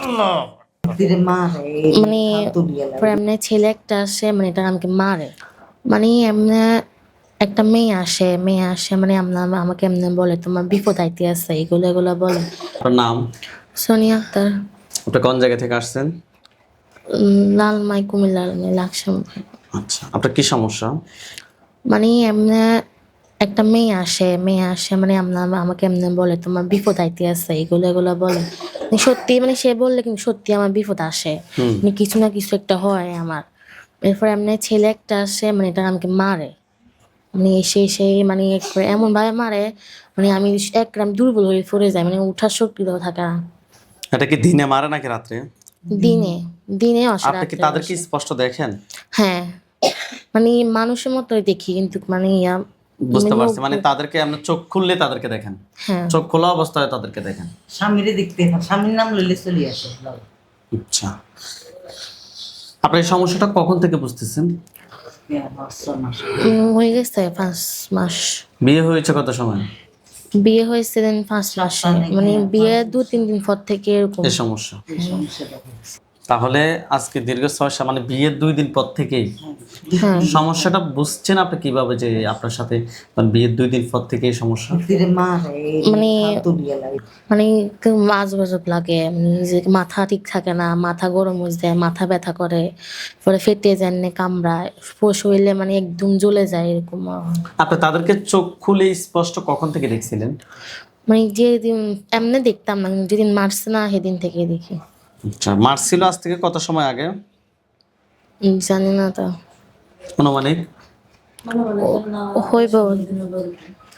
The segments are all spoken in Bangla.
আল্লাহ মানে এমনি ছেলে একটা আসে, মানে এটা আমাকে মারে। মানে এমনি একটা মেয়ে আসে মানে আমাকে এমনি বলে তোমার বিপদ আইতে আছে, এগুলো এগুলো বলে। আপনার নাম? সোনিয়া আক্তার। আপনি কোন জায়গা থেকে আসছেন? লালমাই, কুমিল্লার লাকসাম। আচ্ছা, আপনার কি সমস্যা? মানে এমনি একটা মেয়ে আসে মানে আমাকে এমনি বলে তোমার বিপদ আইতে আছে, এগুলো এগুলো বলে। মানে সত্যি, মানে সে বললে কিন্তু সত্যি আমার বিপদ আসে, মানে কিছু না কিছু একটা হয় আমার। এরপর এমনি ছেলে একটা আসে, মানে এটা আমাকে মারে। মানে এসে মানে একবারে এমন ভাবে মারে, মানে আমি একদম দুর্বল হয়ে পড়ে যাই, মানে উঠার শক্তিটাও থাকে না। এটা কি দিনে মারে নাকি রাত্রে? দিনে, দিনে আসে, আপনি কি রাত্রে তাদেরকে আসে। স্পষ্ট দেখেন? হ্যাঁ, মানে মানুষের মতোই দেখি, কিন্তু মানে বুঝতে লোক। পারছি, মানে তাদেরকে আপনি চোখ খুললে তাদেরকে দেখেন, হ্যাঁ, চোখ খোলা অবস্থায় তাদেরকে দেখেন। স্বামীরে দেখতে হয়, স্বামীর নাম লইলে চলে আসে। আচ্ছা, আপনি এই সমস্যাটা কখন থেকে বুঝতেছেন? হয়ে গেছে 5 মাস। বিয়ে হয়েছে কত সময়? বিয়ে হয়েছে দেন 5 মাসে, মানে বিয়ে 2-3 দিন পর থেকে এরকম। এই সমস্যা এই সমস্যাটা হয়েছে। তাহলে আজকে দীর্ঘ 6 মানে বিয়ের 2 দিন পর থেকেই হ্যাঁ, সমস্যাটা বুঝছেন আপনি কিভাবে যে আপনার সাথে মানে বিয়ের 2 দিন পর থেকে এই সমস্যা? ভিতরে মারে, মানে তুলিয়ে লাগে। মানে আজব লাগে, মানে যে মাথা ঠিক থাকে না, মাথা গরম হয়ে যায়, মাথা ব্যথা করে, পরে ফেটে যায়, কামড়ায়, শরীরে মানে একদম জ্বলে যায় এরকম। আপনি তাদেরকে চোখ খুলে স্পষ্ট কখন থেকে দেখছিলেন? মানে যেদিন এমনি দেখতাম না, কিন্তু যেদিন মারছে না সেদিন থেকে দেখি। আচ্ছা, মার্চ ছিল আজ থেকে কত সময় আগে? জানি না তো, অনুমানিক হইব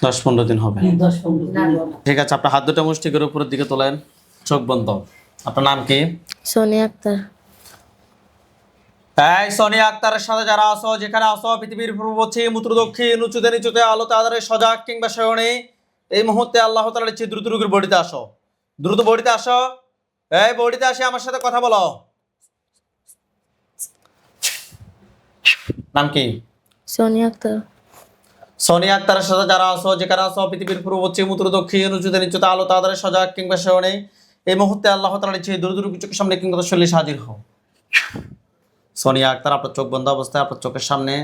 10-15 দিন হবে। 10-15 ঠিক আছে, আপনার হাত দুটো মুষ্টি করে উপরের দিকে তোলেন, চোখ বন্ধ। আপনার নাম কি? সোনিয়া আক্তার। এই সোনিয়া আক্তারের সাথে যারা আসো, যেখানে আসো, পৃথিবীর পূর্ব পশ্চিম উত্তর দক্ষিণ উঁচুতে নিচুতে আলোতে আধারে সজাগ কিংবা শয়নে, এই মুহূর্তে আল্লাহ তাআলার ইচ্ছে দ্রুত রোগীর বডিতে আসো, দ্রুত বডিতে আসো। এই বডিতে আসে আমার সাথে কথা বলো। নাম কি? সোনিয়া আক্তার। সোনিয়া আক্তারের সাথে যারা আসো, যেখানে আসো, পৃথিবীর পূর্ব পশ্চিম উত্তর দক্ষিণ উঁচুতে নিচুতে আলোতে আধারে সজাগ কিংবা শয়নে, এই মুহূর্তে আল্লাহ তাআলার ইচ্ছে দ্রুত রোগীর চোখের সামনে কিংবা তার শরীরে হাজির হও। সোনিয়া আক্তার, আপনার চোখ বন্ধ অবস্থায় আপনার চোখের সামনে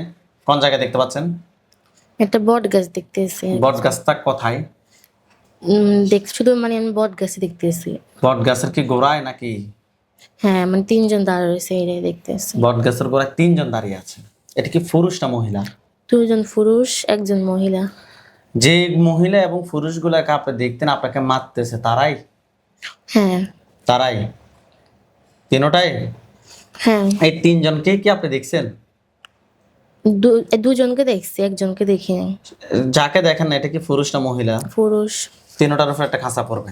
কোন জায়গায় দেখতে পাচ্ছেন? একটা বট গাছ দেখতেছি। বট গাছটা কোথায়? শুধু মানে আমি বট গাছ দেখতেছি। বট গাছের কি গোড়ায় নাকি? হ্যাঁ, মানে 3 জন দাঁড়া রয়েছে, এটাই দেখতেছি। বট গাছের গোড়ায় 3 জন দাঁড়িয়ে আছে। এটা কি পুরুষ না মহিলা? 2জন পুরুষ, 1জন মহিলা। যে মহিলা এবং পুরুষগুলাকে আপনি দেখতেন আপনাকে মারতেছে তারাই? হ্যাঁ, তারাই তিনটাই? হ্যাঁ, এই 3 জনকে কি আপনি দেখছেন? দুজনকে দেখছি, একজনকে দেখিনি। যাকে দেখেন না, এটা কি পুরুষ না মহিলা? পুরুষ। তিনটার উপর একটা খাঁচা পড়বে।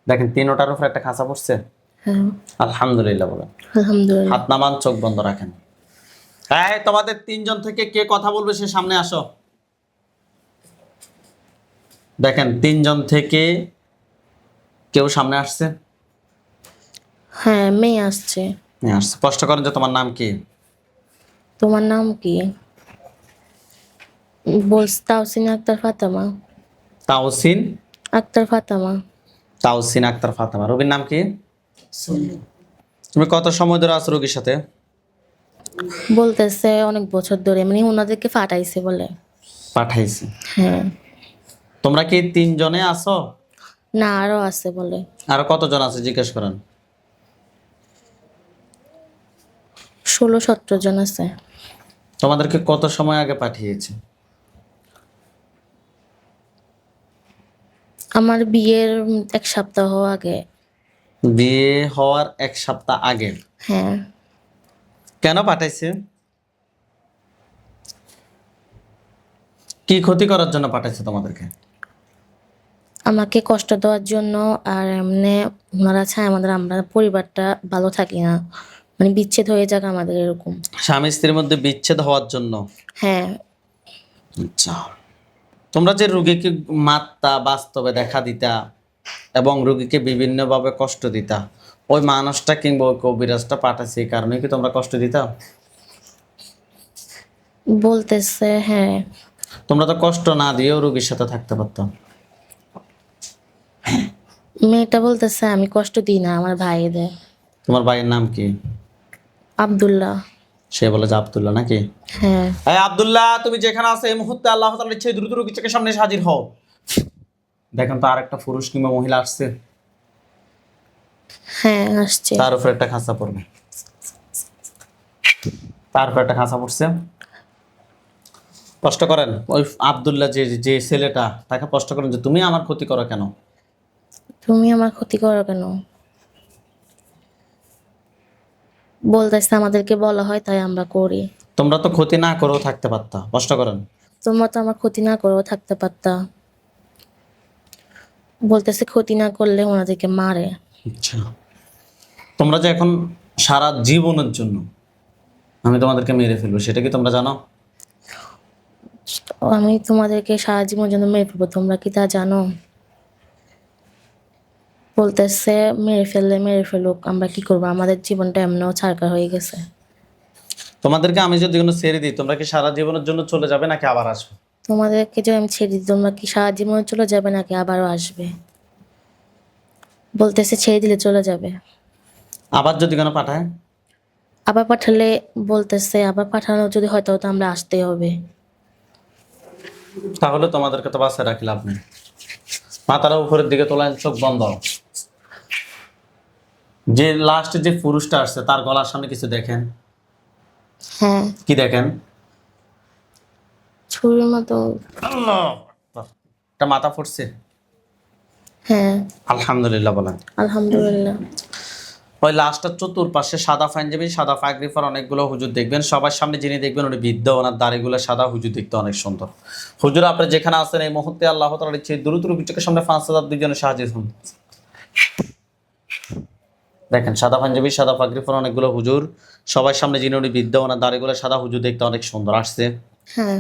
দেখেন তিনটার উপর একটা খাঁচা পড়ছে। হ্যাঁ, আলহামদুলিল্লাহ বলেন। আলহামদুলিল্লাহ। হাত নামান, চোখ বন্ধ রাখেন। এই তোমাদের 3 জন থেকে কে কথা বলবে সে সামনে আসো। দেখেন 3 জন থেকে কেউ সামনে আসছে? হ্যাঁ, মেয়ে আসছে। আসছে। স্পষ্ট করেন যে তোমার নাম কি? তোমার নাম কি? তাওসিন আক্তার ফাতেমা। তাওসিন আক্তার ফাতেমা। তাওসিন আক্তার ফাতেমা। রোগীর নাম কি? চলে। তুমি কত সময় ধরে আছো রোগীর সাথে? বলতেছে অনেক বছর ধরে, মানে ওনাদেরকে ফাটাইছে বলে। পাঠাইছি। হ্যাঁ, তোমরা কি 3 জনে আছো? না আরো আছে বলে। আরো কতজন আছে জিজ্ঞেস করেন। 16-17 জন আছে। তোমাদেরকে কত সময় আগে পাঠিয়েছে? আমার বিয়ের 1 সপ্তাহ আগে। বিয়ে হওয়ার 1 সপ্তাহ আগে? হ্যাঁ, কেন পাঠাইছে? কি ক্ষতি করার জন্য পাঠাইছে তোমাদেরকে? আমাকে কষ্ট দেওয়ার জন্য, আর এমনি ওনারা চায় আমরা পরিবারটা ভালো থাকি না, মানে বিচ্ছেদ হয়ে যাক আমাদের এরকম। স্বামী স্ত্রীর মধ্যে বিচ্ছেদ হওয়ার জন্য? হ্যাঁ, আচ্ছা, তোমরা যে রোগীকে মারতা, বাস্তবে দেখা দিতা এবং রোগীকে বিভিন্নভাবে কষ্ট দিতা, ওই মানুষটা কিংবা ওই কবিরাজটা পাঠাচ্ছে এই কারণে কি তোমরা কষ্ট দিতা? বলতেছে হ্যাঁ। তোমরা তো কষ্ট না দিয়েও রোগীর সাথে থাকতে পারতাম। মেয়েটা বলতেছে আমি কষ্ট দিই না, আমার ভাই দেয়। তোমার ভাইয়ের নাম কি? আব্দুল্লাহ। সে বলে যে আব্দুল্লাহ নাকি? হ্যাঁ। এই আব্দুল্লাহ, তুমি যেখানে আছো এই মুহূর্তে আল্লাহ তাআলার ইচ্ছে দ্রুত রোগীর চোখের সামনে এসে হাজির হও। দেখেন তো আরেকটা পুরুষ কিংবা মহিলা আসছে, হ্যাঁ আসছে। তার উপর একটা খাঁচা পড়বে, তার উপর একটা খাঁচা পড়ছে। প্রশ্ন করেন ওই আব্দুল্লাহ যে যে ছেলেটা, তাকে প্রশ্ন করেন যে তুমি আমার ক্ষতি করো কেন? তুমি আমার ক্ষতি করো কেন? বলতেছে আমাদেরকে বলা হয় তাই আমরা করি। তোমরা তো ক্ষতি না করেও থাকতে পারতা। প্রশ্ন করেন। তোমরা তো আমার ক্ষতি না করেও থাকতে পারতা। বলতেছে ক্ষতি না করলে ওনাদেরকে মারে। আচ্ছা, তোমরা যে এখন সারা জীবনের জন্য আমি তোমাদেরকে মেরে ফেলবো, সেটা কি তোমরা জানো? আমি তোমাদেরকে সারা জীবনের জন্য মেরে ফেলবো, তোমরা কি তা জানো? বলতেছে মেরে ফেললে মেরে ফেলুক, আমরা কি করবো, আমাদের জীবনটা এমনিও ছারকার হয়ে গেছে। তোমাদেরকে আমি যদি কোনো ছেড়ে দিই, তোমরা কি সারা জীবনের জন্য চলে যাবে নাকি আবার আসবে? তোমাদেরকে যদি আমি ছেড়ে দিই, তোমরা কি সারা জীবনে চলে যাবে নাকি আবারও আসবে? বলতেছে ছেড়ে দিলে চলে যাবে। আবার যদি কোনো পাঠায়? আবার পাঠালে, বলতেছে আবার পাঠানো যদি হয় তাহলে তো আমরা আসতেই হবে। তাহলে তোমাদেরকে তো বাসায় রাখি লাভ নেই। মাথাটা উপরের দিকে তোলেন, চোখ বন্ধ। যে লাস্টে যে পুরুষটা আসছে তার গলার সামনে কিছু দেখেন? হ্যাঁ, কি দেখেন? ছুরির মতো। আল্লাহ, একটা মাথা ফুটছে। হ্যাঁ, আলহামদুলিল্লাহ বলেন। আলহামদুলিল্লাহ। ওই লাস্টের চতুর্পাশে সাদা পাঞ্জাবি, সাদা পাগড়ি পরা অনেকগুলো হুজুর দেখবেন। সবার সামনে যিনি দেখবেন উনি বৃদ্ধ, ওনার দাড়িগুলো সাদা, হুজুর দেখতে অনেক সুন্দর। হুজুর আপনি যেখানে আছেন এই মুহূর্তে আল্লাহ তাআলার ইচ্ছে দ্রুত রোগীর চোখের সামনে 5,000 দুইজনে সাহায্য হন। দেখেন সাদা পাঞ্জাবি, সাদা পাগড়ি পরা অনেকগুলো হুজুর, সবার সামনে যিনি উনি বৃদ্ধ, ওনার দাড়িগুলো সাদা, হুজুর দেখতে অনেক সুন্দর আসছে। হ্যাঁ।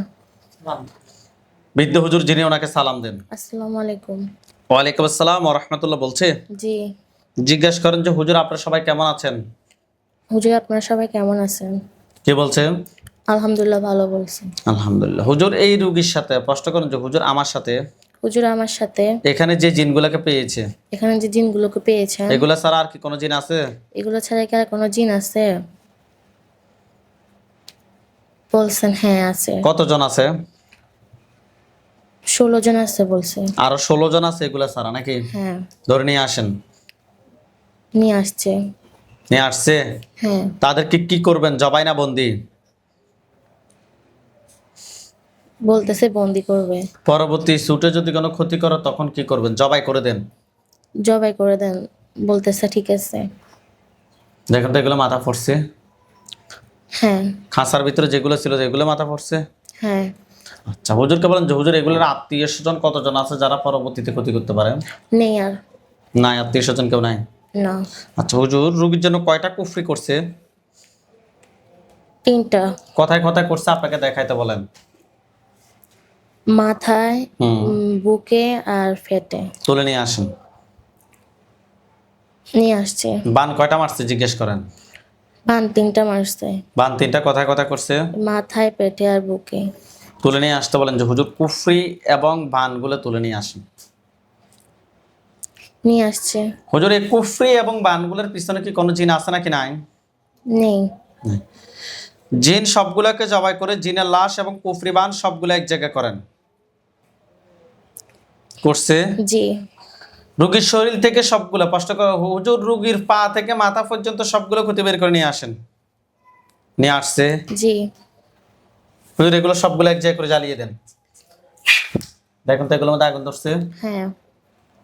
বৃদ্ধ হুজুর যিনি, ওনাকে সালাম দেন। আসসালামু আলাইকুম। ওয়ালাইকুম আসসালাম ওয়া রাহমাতুল্লাহ বলছে। জি। জিজ্ঞেস করেন যে হুজুর আপনারা সবাই কেমন আছেন? হুজুর আপনারা সবাই কেমন আছেন? কে বলছে? আলহামদুলিল্লাহ ভালো বলছেন। আলহামদুলিল্লাহ। হুজুর এই রোগীর সাথে প্রশ্ন করেন যে হুজুর আমার সাথে হুজুর আমার সাথে এখানে যে জিনগুলোকে পেয়েছে, এখানে যে জিনগুলোকে পেয়েছেন, এগুলা ছাড়া আর কি কোনো জিন আছে? এগুলো ছাড়া কি আর কোনো জিন আছে? বলছেন হ্যাঁ আছে। কতজন আছে? 16 জন আছে বলছে। আরো 16 জন আছে এগুলা ছাড়া নাকি? হ্যাঁ, ধরে নিয়ে আসেন। নিয়ে আসছে। নিয়ে আসছে। হ্যাঁ, তাদেরকে কি করবেন, জবাই না বন্দি? বলতেছে বন্দি করবে। পরবর্তী ছুটে যদি কোনো ক্ষতি করে তখন কি করবেন? জবাই করে দেন। জবাই করে দেন। বলতেছে ঠিক আছে। দেখেন তো এগুলো মাথা পড়ছে, হ্যাঁ, খাঁচার ভিতরে যেগুলো ছিল যেগুলো মাথা পড়ছে। হ্যাঁ। আচ্ছা, হুজুরকে বলেন যে হুজুর এগুলোর আত্মীয় স্বজন কতজন আছে যারা পরবর্তীতে ক্ষতি করতে পারে? নেই আর। নাই, আত্মীয় স্বজন কেউ নাই। না। আচ্ছা হুজুর, রোগীর জন্য কয়টা কুফরি করছে? 3টা। কথায় কথায় করছে, আপনাকে দেখাইতে বলেন। মাথায়, বুকে আর ফেটে। তুলে নিয়ে আসেন। নিয়ে আসছে। বান কয়টা মারছে জিজ্ঞেস করেন। বান 3টা মারছে। বান 3টা কথায় কথায় করছে। মাথায়, পেটে আর বুকে। তুলে নিয়ে আসতে বলেন যে হুজুর কুফরি এবং বানগুলো তুলে নিয়ে আসেন। নিয়ে আসছে। হুজুর এই কুফরি এবং বানগুলোর পিছনে কি কোনো জিন আছে নাকি নাই? নেই। নাই। জিন সবগুলোকে জবাই করে জিনের লাশ এবং কুফরি বান সবগুলো এক জায়গায় করেন। করছে। জি। রোগীর শরীর থেকে সবগুলো কষ্ট করে হুজুর রোগীর পা থেকে মাথা পর্যন্ত সবগুলো ক্ষতি বের করে নিয়ে আসেন। নিয়ে আসছে। জি। হুজুর এগুলো সবগুলো এক জায়গায় করে জ্বালিয়ে দেন। দেখুন তো এগুলোর মধ্যে আগুন ধরছে। হ্যাঁ।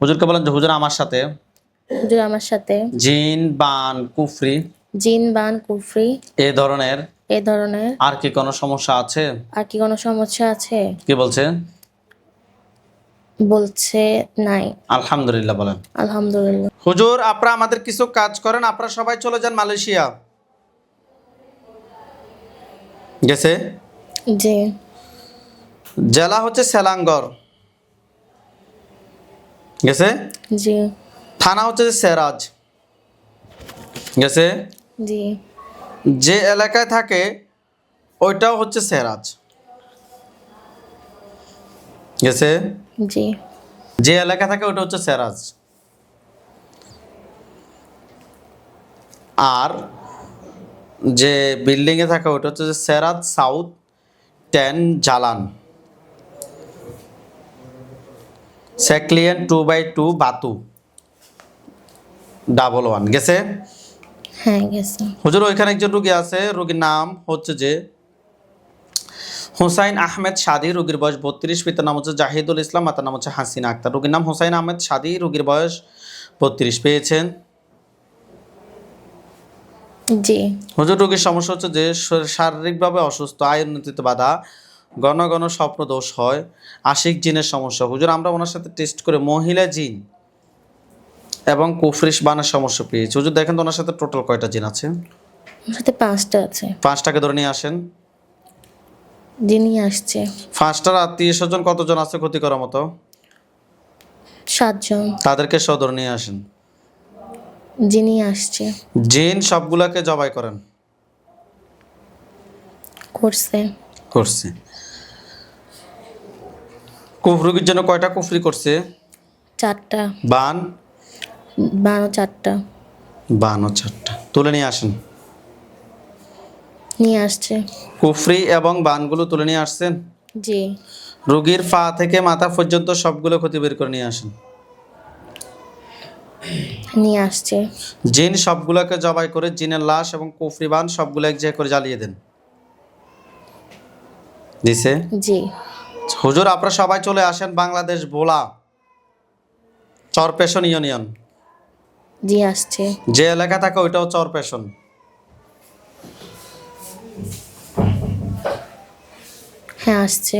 হুজুরকে বলেন যে হুজুর আমার সাথে হুজুর আমার সাথে জিন বান কুফরি জিন, বান, কুফরি এ ধরনের এ ধরনের আর কি কোনো সমস্যা আছে? আর কি কোনো সমস্যা আছে? কি বলছে? বলছে নাই। আলহামদুলিল্লাহ বলেন। আলহামদুলিল্লাহ। হুজুর আপনারা আমাদের কিছু কাজ করেন, আপনারা সবাই চলে যান মালয়েশিয়া। গেছে। জি। জেলা হচ্ছে সেলাঙ্গর। গেছে। জি। থানা হচ্ছে সেরাজ। গেছে। জি। যে এলাকায় থাকে ওইটাও হচ্ছে সেরাজ। গেছে। জি। যে এলাকা থাকে ওটা হচ্ছে সেরাজ। আর যে বিল্ডিংয়ে থাকে ওটা হচ্ছে যে সেরাত সাউথ 10 জালান, সেক্লিয়ান 2/2 বাতু 11 গেছে। হ্যাঁ গেছে। হুজুর ওইখানে একজন রুগী আছে, রুগীর নাম হচ্ছে যে হুসাইন আহমেদ সাদি, রুগীর বয়স 32, পিতার নাম হচ্ছে জাহিদুল ইসলাম, মাতার নাম হচ্ছে হাসিনা আক্তার। রুগীর নাম হুসাইন আহমেদ সাদি, রুগীর বয়স 32। পেয়েছেন? জি। হুজুর রোগীর সমস্যা হচ্ছে যে শারীরিকভাবে অসুস্থ, আয় উন্নতিতে বাধা, ঘন ঘন স্বপ্ন দোষ হয়, আশিক জিনের সমস্যা। হুজুর আমরা ওনার সাথে টেস্ট করে মহিলা জিন এবং কুফরিশ বানের সমস্যা পেয়েছি। হুজুর দেখেন তো ওনার সাথে টোটাল কয়টা জিন আছে? ওর সাথে 5টা আছে। 5টাকে ধরে নিয়ে আসেন। যিনি আসছে 5টার আত্মীয় স্বজন কতজন আছে ক্ষতি করার মতো? 7 জন। তাদেরকে সহ ধরে নিয়ে আসেন। যিনি আসছে জিন সবগুলাকে জবাই করেন। করছে করছে। রোগীর জন্য কয়টা কুফরি করছে? 4টা। বান 4টা ও 4টা তুলে নিয়ে আসেন। নিয়ে আসছে। কুফরি এবং বানগুলো তুলে নিয়ে আসছেন। জি। রোগীর পা থেকে মাথা পর্যন্ত সবগুলো ক্ষতি বের করে নিয়ে আসেন। নিয়ে আসছে। জিন সবগুলোকে জবাই করে জিনের লাশ এবং কুফরি বান সবগুলো এক জায়গায় করে জ্বালিয়ে দেন। দিছে? জি। হুজুর আপনারা সবাই চলে আসেন বাংলাদেশ ভোলা চরপেশন ইউনিয়ন। জি আসছে। যে এলাকা থাকে ওইটাও চরপেশন। হ্যাঁ আসছে।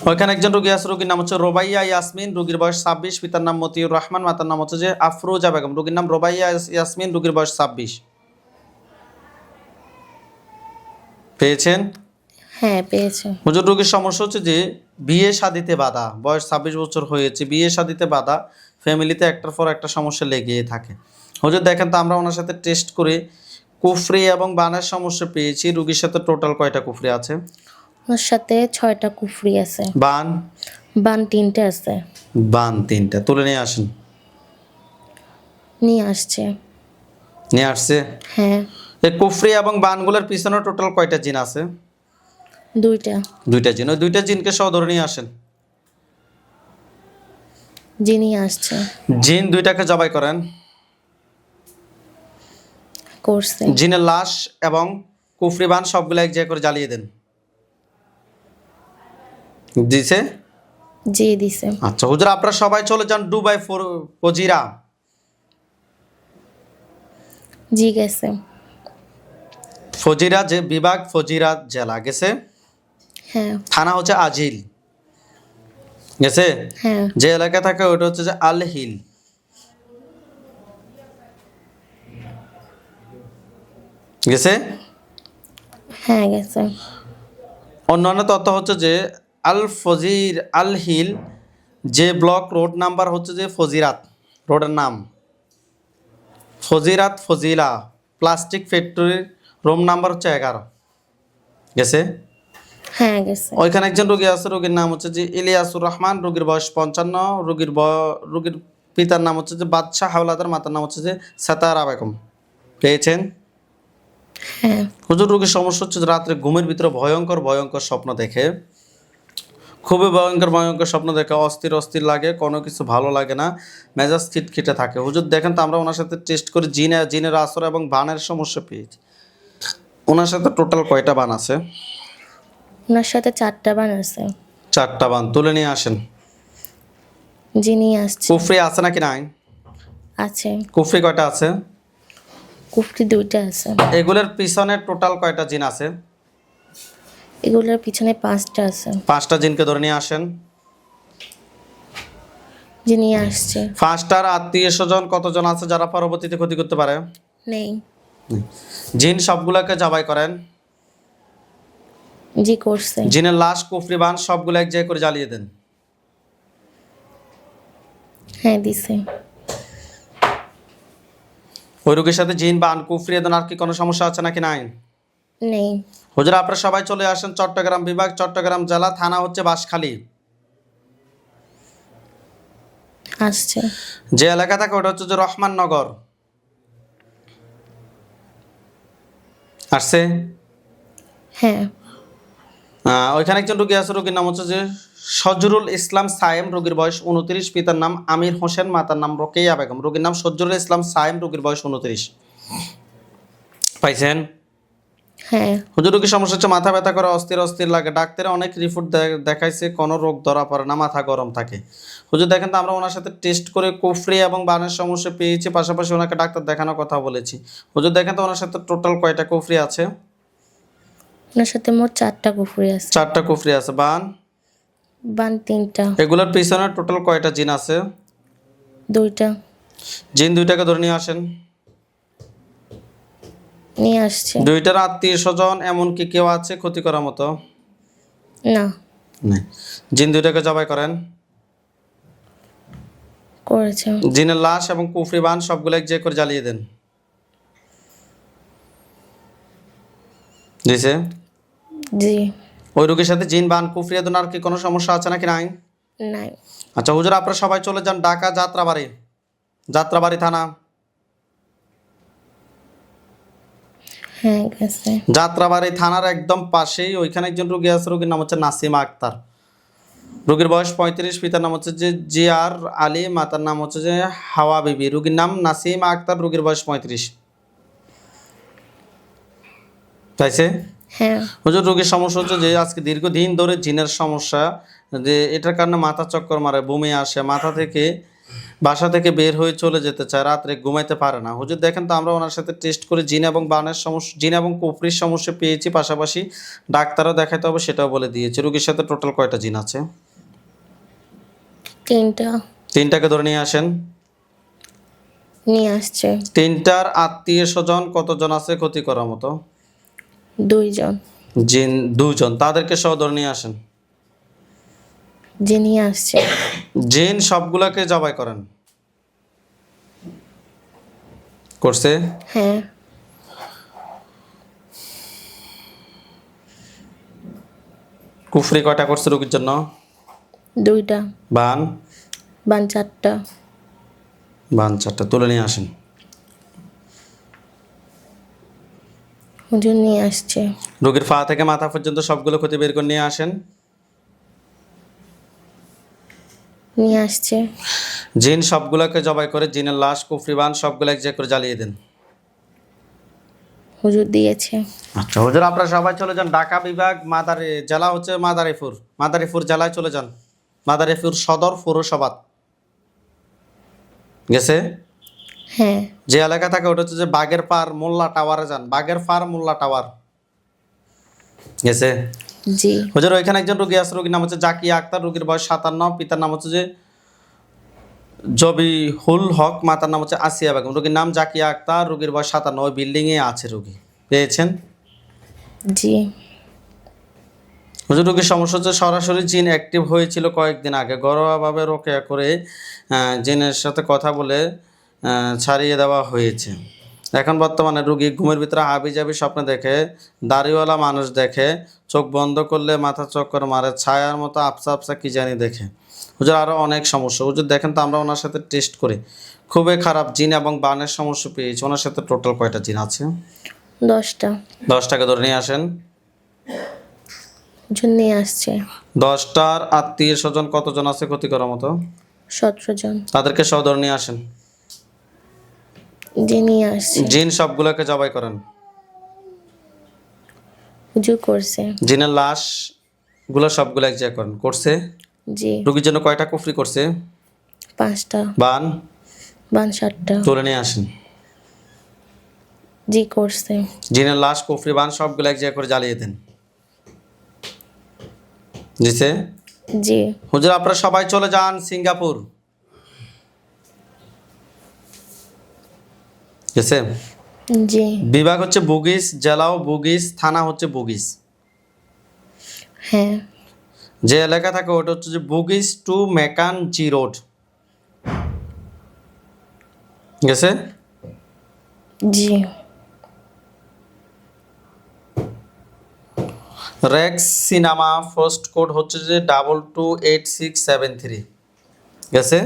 ওইখানে একজন রোগী আছে, রোগীর নাম হচ্ছে রোবাইয়া ইয়াসমিন, রোগীর বয়স 26, পিতার নাম মতিউর রহমান, মাতার নাম হচ্ছে যে আফরোজা বেগম। রোগীর নাম রোবাইয়া ইয়াসমিন, রোগীর বয়স 26। পেয়েছেন? হ্যাঁ পেয়েছে। হুজুর রোগীর সমস্যা হচ্ছে যে বিয়ে শাদিতে বাধা, বয়স 26 বছর হয়েছে, বিয়ে শাদিতে বাধা, ফ্যামিলিতে একটার পর একটা সমস্যা লেগেই থাকে। হুজুর দেখেন তো আমরা ওনার সাথে টেস্ট করে কুফরি এবং বানের সমস্যা পেয়েছি। রোগীর সাথে টোটাল কয়টা কুফরি আছে? ওর সাথে 6টা কুফরি আছে। বান 3টে আছে। বান 3টা তুলে নিয়ে আসেন। নিয়ে আসছে। নিয়ে আসছে। হ্যাঁ। এই কুফরি এবং বানগুলোর পিছনে টোটাল কয়টা জিন আছে? 2টা। 2টা জিন। ওই 2টা জিনকে সহ ধরে নিয়ে আসেন। যিনি আসছে জিন 2টাকে জবাই করেন। করছে। জিনের লাশ এবং কুফরি বান সবগুলো এক জায়গায় করে জ্বালিয়ে দেন। দিছে? জি দিছে। আচ্ছা হুজুর আপনারা সবাই চলে যান দুবাই ফজিরা। জি গেছে। ফজিরা যে বিভাগ, ফজিরা জেলা গেছে। হ্যাঁ। থানা হচ্ছে আজিল গেছে। হ্যাঁ। যে এলাকা থাকে ওটা হচ্ছে যে আল হিল। গেছে। হ্যাঁ গেছে। অন্যান্য তথ্য হচ্ছে যে আল হিল যে ব্লক, রোড নাম্বার হচ্ছে যে ফজিরাত, রোডের নাম ফজিরাত ফজিলা, প্লাস্টিক ফ্যাক্টরির রুম নাম্বার হচ্ছে 11। গেছে। হ্যাঁ গেছে। ওইখানে একজন রোগী আছে, রোগীর নাম হচ্ছে যে ইলিয়াসুর রহমান, রোগীর বয়স 55, রোগীর পিতার নাম হচ্ছে যে বাদশাহ হাওলাদার, মাতার নাম হচ্ছে যে সাতারা বেগম। পেয়েছেন? হ্যাঁ। হুজুর রোগীর সমস্যা হচ্ছে যে রাত্রে ঘুমের ভিতরে ভয়ঙ্কর ভয়ঙ্কর স্বপ্ন দেখে, খুবই ভয়ঙ্কর স্বপ্ন দেখে, অস্থির অস্থির লাগে, কোনো কিছু ভালো লাগে না, মেজাজ খিটখিটে থাকে। হুজুর দেখেন তো আমরা ওনার সাথে টেস্ট করি জিনের আসর এবং বানের সমস্যা পেয়েছি। ওনার সাথে টোটাল কয়টা বান আছে? ওনার সাথে 4টা বান আছে। 4টা বান তুলে নিয়ে আসেন। যিনি আসছে কুফরি আছে নাকি নাই? আছে। কুফরি কয়টা আছে? কুফরি 2টা আছে। এগুলোর পিছনে টোটাল কয়টা জিন আছে? এগুলোর পিছনে 5টা আছে। 5টা জিনকে ধরে নিয়ে আসেন। যিনি আসছে 5টার আত্মীয় স্বজন কতজন আছে যারা পরবর্তীতে ক্ষতি করতে পারে? নেই। জিন সবগুলোকে জবাই করেন। জি করছে। জিনের লাশ, কুফরি বান সবগুলো এক জায়গায় করে জ্বালিয়ে দেন। হ্যাঁ দিছে। ওই রোগীর সাথে জিন বান কুফরি দেন, আর কি কোনো সমস্যা আছে নাকি নাই? নেই। হুজুর আপনারা সবাই চলে আসেন চট্টগ্রাম বিভাগ, চট্টগ্রাম জেলা, থানা হচ্ছে বাঁশখালী। আসছে। যে এলাকা থাকে ওটা হচ্ছে যে রহমাননগর। আসছে? হ্যাঁ। ওইখানে একজন রোগী আছে, রোগীর নাম হচ্ছে যে সজরুল ইসলাম সায়েম, রোগীর বয়স 29, পিতার নাম আমির হোসেন, মাতার নাম রোকেয়া বেগম। রোগীর নাম সজরুল ইসলাম সায়েম, রোগীর বয়স 29। পাইছেন? হ্যাঁ। হুজুর, রোগীর সমস্যা হচ্ছে মাথা ব্যথা করে, অস্থির অস্থির লাগে। ডাক্তারে অনেক রিপোর্ট দেখাইছে, কোনো রোগ ধরা পড়ে না, মাথা গরম থাকে। হুজুর দেখেন তো আমরা ওনার সাথে টেস্ট করে কুফরি এবং বানের সমস্যা পেয়েছি, পাশাপাশি ওনাকে ডাক্তার দেখানোর কথা বলেছি। হুজুর দেখেন তো ওনার সাথে টোটাল কয়টা কুফরি আছে? ওনার সাথে মোট 4টা কুফরি আছে। 4টা কুফরি আছে। বান? বান 3টা। এগুলোর পিছনে টোটাল কয়টা জিন আছে? 2টা। জিন 2টাকে ধরে নিয়ে আসেন। নিয়ে আসছে। 2টার আত্মীয় স্বজন এমনকি কেউ আছে ক্ষতি করার মতো? না। নেই। জিন 2টাকে জবাই করেন। করেছে। জিনের লাশ এবং কুফরি বান সবগুলো এক যে করে জ্বালিয়ে দেন। দিছে? জি। ওই রোগীর সাথে জিন বান কুফরি এদের আর কি কোনো সমস্যা আছে নাকি নাই? নাই। আচ্ছা হুজুর, আপনারা সবাই চলে যান ঢাকা যাত্রাবাড়ি, যাত্রাবাড়ি থানা। হ্যাঁ গেছে। যাত্রাবাড়ি থানার একদম পাশেই ওইখানে একজন রোগী আছে, রোগীর নাম হচ্ছে নাসিমা আক্তার, রোগীর বয়স 35, পিতার নাম হচ্ছে যে জিয়ার আলী, মাতার নাম হচ্ছে যে হাওয়া বিবি। রোগীর নাম নাসিমা আক্তার, রোগীর বয়স 35। তাইছে? হ্যাঁ। হুজুর, রোগীর সমস্যা হচ্ছে যে আজকে দীর্ঘদিন ধরে জিনের সমস্যা, যে এটার কারণে মাথা চক্কর মারে, বমি আসে, মাথা থেকে বাসা থেকে বের হয়ে চলে যেতে চায়, রাত্রে ঘুমাইতে পারে না। হুজুর দেখেন তো আমরা ওনার সাথে টেস্ট করে জিন এবং বানের সমস্যা, জিন এবং কুফরির সমস্যা পেয়েছি, পাশাপাশি ডাক্তারও দেখাতে হবে সেটাও বলে দিয়েছে। রোগীর সাথে টোটাল কয়টা জিন আছে? 3টা। 3টাকে ধরে নিয়ে আসেন। নিয়ে আসছে। 3টার আত্মীয় স্বজন কতজন আছে ক্ষতি করার মতো? 2 জন। জিন 2 জন, তাদেরকে সহ ধরে নিয়ে আসেন। যে নিয়ে আসছে। জিন সবগুলোকে জবাই করেন। করছে? হ্যাঁ। কুফরি কয়টা করছে রোগীর জন্য? 2টা। বান? বান 4টা। বান 4টা, তুলে নিয়ে আসেন। হুজুর নিয়ে আসছে। রোগীর পা থেকে মাথা পর্যন্ত সবগুলো ক্ষতি বের করে নিয়ে আসেন। নিয়ে আসছে। জিন সবগুলোকে জবাই করে জিনের লাশ কুফরি বান সবগুলো এক জায়গায় করে জ্বালিয়ে দেন। হুজুর দিয়েছে। আচ্ছা হুজুর, আপনারা সবাই চলে যান ঢাকা বিভাগ, মাদারী জেলা হচ্ছে মাদারীপুর, মাদারীপুর জেলায় চলে যান, মাদারীপুর সদর পৌরসভা। গেছে? হ্যাঁ। যে এলাকা থাকে ওটা হচ্ছে যে বাগের পার মোল্লা টাওয়ারে যান, বাগের পার মোল্লা টাওয়ার। গেছে? জি। হুজুর, ওইখানে একজন রোগী আছে, রোগীর নাম হচ্ছে জাকিয়া আক্তার, রোগীর বয়স 57, পিতার নাম হচ্ছে যে জবিহুল হক, মাতার নাম হচ্ছে আসিয়া বেগম। রোগীর নাম জাকিয়া আক্তার, রোগীর বয়স 57, ওই বিল্ডিংয়ে আছে রোগী। পেয়েছেন? জি। হুজুর, রোগীর সমস্যা হচ্ছে সরাসরি জিন অ্যাক্টিভ হয়েছিল কয়েকদিন আগে, ঘরোয়াভাবে রোকেয়া করে জিনের সাথে কথা বলে ছাড়িয়ে দেওয়া হয়েছে। এখন বর্তমানে রোগী ঘুমের ভিতরে হাবিজাবি স্বপ্ন দেখে, দাড়িওয়ালা মানুষ দেখে, চোখ বন্ধ করলে মাথা চক্কর মারে, ছায়ার মতো আবসা আবসা কি জানি দেখে। হুজুর আরও অনেক সমস্যা। হুজুর দেখেন তো আমরা ওনার সাথে টেস্ট করি, খুবই খারাপ জিন এবং বানের সমস্যা পেয়েছি। ওনার সাথে টোটাল কয়টা জিন আছে? 10টা। 10টাকে ধরে নিয়ে আসেন। হুজুর নিয়ে আসছে। 10টার আত্মীয় স্বজন কতজন আছে ক্ষতি করার মতো? 17 জন। তাদেরকে সহ ধরে নিয়ে আসেন। যে নিয়ে আসছে। জিন সবগুলোকে জবাই করেন। হুজুর করছে। জিনের লাশ গুলো সবগুলো এক জায়গায় করেন। করছে? জি। রোগীর জন্য কয়টা কুফরি করছে? 5টা। বান? বান 7টা। তুলে নিয়ে আসেন। জি করছে। জিনের লাশ কুফরি বান সবগুলো এক জায়গায় করে জ্বালিয়ে দেন। দিছে? জি। হুজুর আপনারা সবাই চলে যান সিঙ্গাপুর। গেছে? জি। বিভাগ হচ্ছে বুগিস, জেলাও বুগিস, থানা হচ্ছে বুগিস। হ্যাঁ। যে এলাকা থাকে ওটা হচ্ছে যে বুগিস টু মেকান জি রোড। গেছে? জি। রেক্স সিনেমা, ফার্স্ট কোড হচ্ছে যে 228673। গেছে?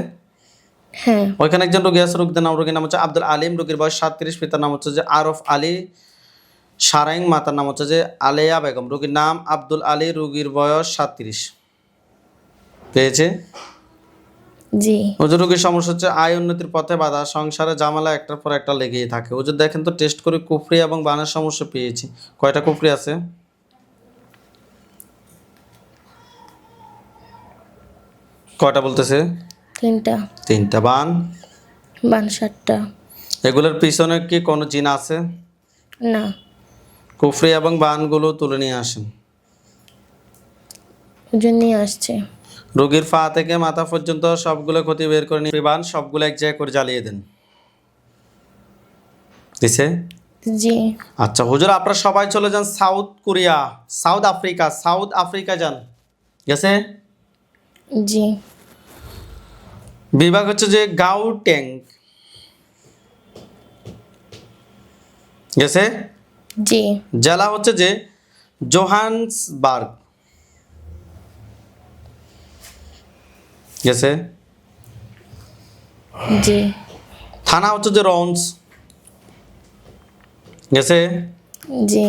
হ্যাঁ। ওইখানে একজন রোগী আছে, রোগীর নাম হচ্ছে আব্দুল আলিম, রোগীর বয়স 37, পিতার নাম হচ্ছে যে আরফ আলী, সারাইং, মাতার নাম হচ্ছে যে আলেয়া বেগম, রোগীর নাম আব্দুল আলী, রোগীর বয়স 37। পেয়েছে? জি। হুজুর রোগীর সমস্যা হচ্ছে আয় উন্নতির পথে বাধা, সংসারে ঝামেলা একটার পর একটা লেগেই থাকে। হুজুর দেখেন তো টেস্ট করে কুফরি এবং বানের সমস্যা পেয়েছি। কয়টা কুফরি আছে? কয়টা বলতেছে? 3টা। 3টা। বান? বান 7টা। এগুলোর পিছনে কি কোনো জিন আছে? না। কুফরি এবং বানগুলো তুলে নিয়ে আসেন। হুজুর নিয়ে আসছে। রোগীর পা থেকে মাথা পর্যন্ত সবগুলো ক্ষতি বের করে নিয়ে বান সবগুলো এক জায়গায় করে জ্বালিয়ে দেন। দিছে? জি। আচ্ছা হুজুর আপনারা সবাই চলে যান সাউথ কোরিয়া, সাউথ আফ্রিকা যান। গেছে? জি। বিভাগ হচ্ছে যে গাউটেং। গেছে? জি। জেলা হচ্ছে যে জোহান্সবার্গ। গেছে? জি। থানা হচ্ছে যে রন্স। গেছে? জি।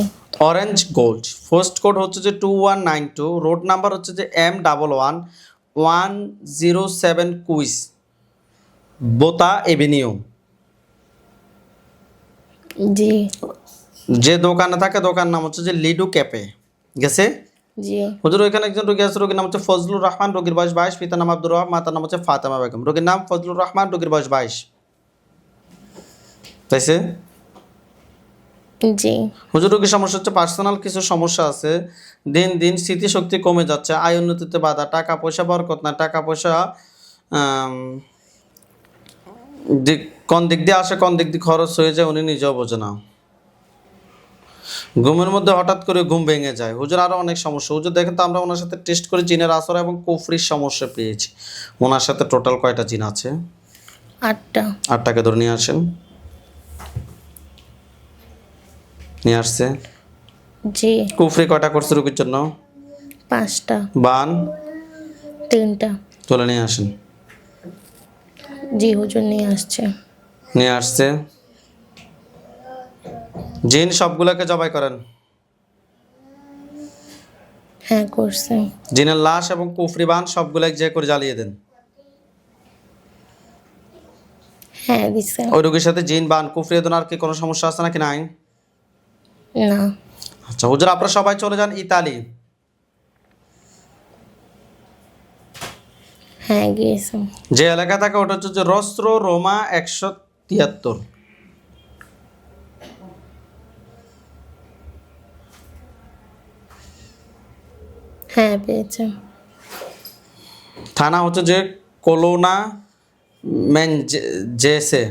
Orange gold. পোস্ট কোড হচ্ছে যে 2192, রোড নাম্বার হচ্ছে যে M11107 কুইস, বোতা এভিনিউ। জি। যে দোকানে থাকে দোকান নাম হচ্ছে যে লিডু ক্যাফে। গেছে? জি। হুজুর ওইখানে একজন রোগী আছে, রোগীর নাম হচ্ছে ফজলুর রহমান, রোগীর বয়স 22, পিতার নাম আব্দুর রহমান, মাতার নাম হচ্ছে ফাতেমা বেগম, রোগীর নাম ফজলুর রহমান, রোগীর বয়স 22। তাইছে? জি। হুজুর রোগীর সমস্যা হচ্ছে পার্সোনাল কিছু সমস্যা আছে, দিন দিন স্মৃতিশক্তি কমে যাচ্ছে, আয় উন্নতিতে বাধা, টাকা পয়সা বরকত না, টাকা পয়সা আম, কোন দিক দিয়ে আসে কোন দিক দিয়ে খরচ হয়ে যায় উনি নিজেও বোঝে না। ঘুমের মধ্যে হঠাৎ করে ঘুম ভেঙে যায়। হুজুর আরও অনেক সমস্যা। হুজুর দেখেন তো আমরা ওনার সাথে টেস্ট করে জিনের আসর এবং কুফরির সমস্যা পেয়েছি। ওনার সাথে টোটাল কয়টা জিন আছে? 8টা। 8টাকে ধরে নিয়ে আসেন। নিয়ে আসছে। জি। কুফরি কয়টা করছে রোগীর জন্য? 5টা। বান? 3টা। তুলে নিয়ে আসেন। জি হুজুর নিয়ে আসছে। নিয়ে আসছে। জিন সবগুলোকে জবাই করেন। হ্যাঁ করছে। জিনের লাশ এবং কুফরি বান সবগুলো এক জায়গায় করে জ্বালিয়ে দেন। হ্যাঁ দিছে। ওই রোগীর সাথে জিন বান কুফরি আর কি কোনো সমস্যা আছে নাকি নাই? না। আচ্ছা হুজুর আপনারা সবাই চলে যান ইতালি। হ্যাঁ গিয়েছে। যে এলাকা থাকে ওটা হচ্ছে যে রস্ত্র রোমা 173। হ্যাঁ পেয়েছে। থানা হচ্ছে যে কোলোনা মেনজেসে